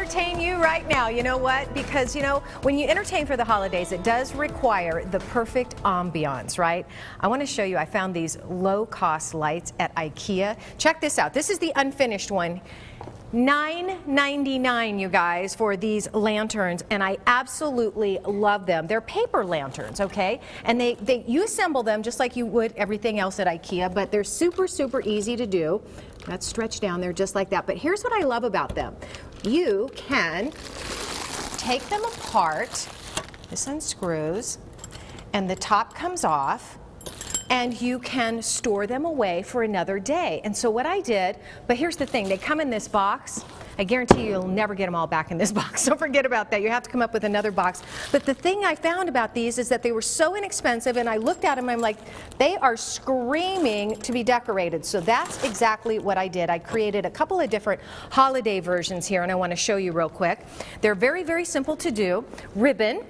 entertain you right now. You know what? Because, you know, when you entertain for the holidays, it does require the perfect ambiance, right? I want to show you, I found these low-cost lights at IKEA. Check this out. This is the unfinished one. $9.99, you guys, for these lanterns, and I absolutely love them. They're paper lanterns, okay? And you assemble them just like you would everything else at IKEA, but they're super, super easy to do. That's stretched down there just like that. But here's what I love about them. You can take them apart. This unscrews, and the top comes off. And you can store them away for another day. And so what I did, but here's the thing, they come in this box. I guarantee you'll never get them all back in this box. Don't forget about that. You have to come up with another box. But the thing I found about these is that they were so inexpensive, and I looked at them and I'm like, they are screaming to be decorated. So that's exactly what I did. I created a couple of different holiday versions here, and I want to show you real quick. They're very, very simple to do. Ribbon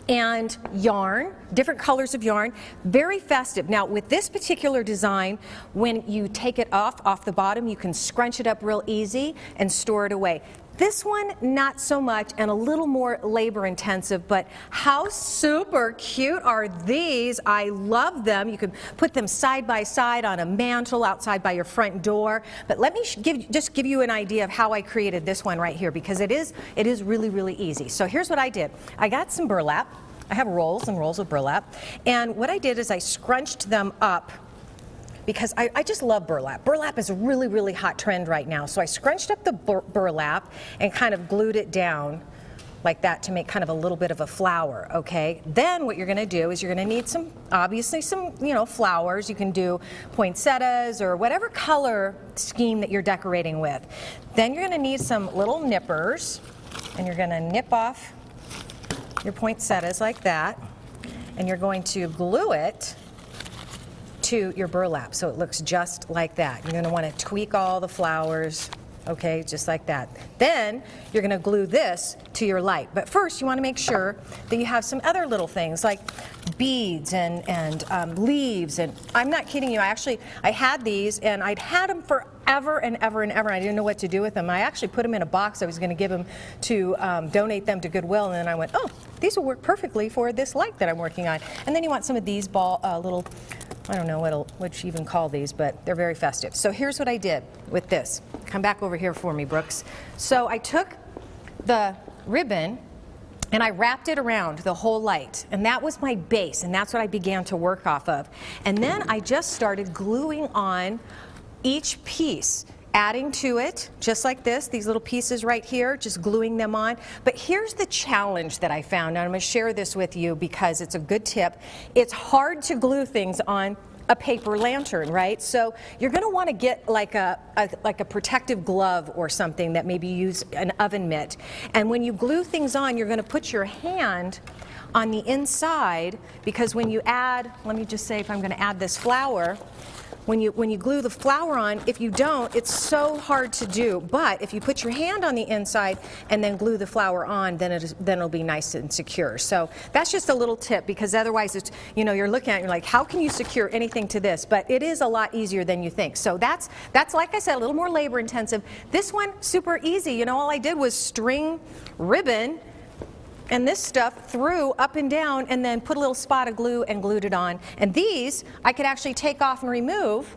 and yarn, different colors of yarn, very festive. Now with this particular design, when you take it off the bottom, you can scrunch it up real easy and store it away. This one, not so much, and a little more labor intensive, but how super cute are these? I love them. You can put them side by side on a mantle outside by your front door. But let me just give you an idea of how I created this one right here, because it is really, really easy. So here's what I did. I got some burlap. I have rolls and rolls of burlap. And what I did is I scrunched them up, because I just love burlap. Burlap is a really, really hot trend right now. So I scrunched up the burlap and kind of glued it down like that to make kind of a little bit of a flower, okay? Then what you're gonna do is you're gonna need obviously some, you know, flowers. You can do poinsettias or whatever color scheme that you're decorating with. Then you're gonna need some little nippers, and you're gonna nip off your poinsettias like that, and you're going to glue it to your burlap so it looks just like that. You're going to want to tweak all the flowers, okay, just like that. Then you're going to glue this to your light. But first you want to make sure that you have some other little things like beads and leaves. And I'm not kidding you, I had these, and I'd had them forever and ever and ever. I didn't know what to do with them. I actually put them in a box. I was going to give them to donate them to Goodwill, and then I went, oh, these will work perfectly for this light that I'm working on. And then you want some of these little, I don't know what you even call these, but they're very festive. So here's what I did with this. Come back over here for me, Brooks. So I took the ribbon and I wrapped it around the whole light, and that was my base, and that's what I began to work off of. And then I just started gluing on each piece, adding to it, just like this, these little pieces right here, just gluing them on. But here's the challenge that I found, and I'm going to share this with you because it's a good tip. It's hard to glue things on a paper lantern, right? So you're going to want to get like a protective glove or something that maybe use an oven mitt. And when you glue things on, you're going to put your hand on the inside, because when you add, let me just say if I'm going to add this flower, when you glue the flower on, if you don't, it's so hard to do. But if you put your hand on the inside and then glue the flower on, then it'll be nice and secure. So that's just a little tip, because otherwise it's, you know, you're looking at it, you're like, how can you secure anything to this? But it is a lot easier than you think. So that's like I said, a little more labor intensive. This one, super easy. You know, all I did was string ribbon and this stuff through up and down, and then put a little spot of glue and glued it on. And these I could actually take off and remove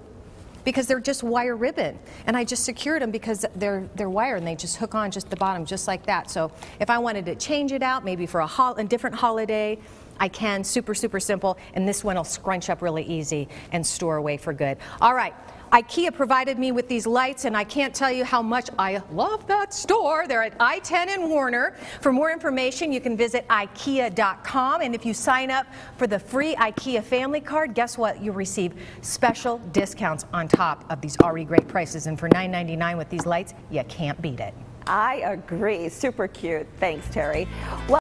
because they're just wire ribbon, and I just secured them because they're wire, and they just hook on just the bottom just like that. So if I wanted to change it out maybe for a different holiday, I can. Super, super simple, and this one will scrunch up really easy and store away for good. All right. IKEA provided me with these lights, and I can't tell you how much I love that store. They're at I-10 and Warner. For more information, you can visit IKEA.com, and if you sign up for the free IKEA family card, guess what? You'll receive special discounts on top of these already great prices, and for $9.99 with these lights, you can't beat it. I agree. Super cute. Thanks, Terry. Well,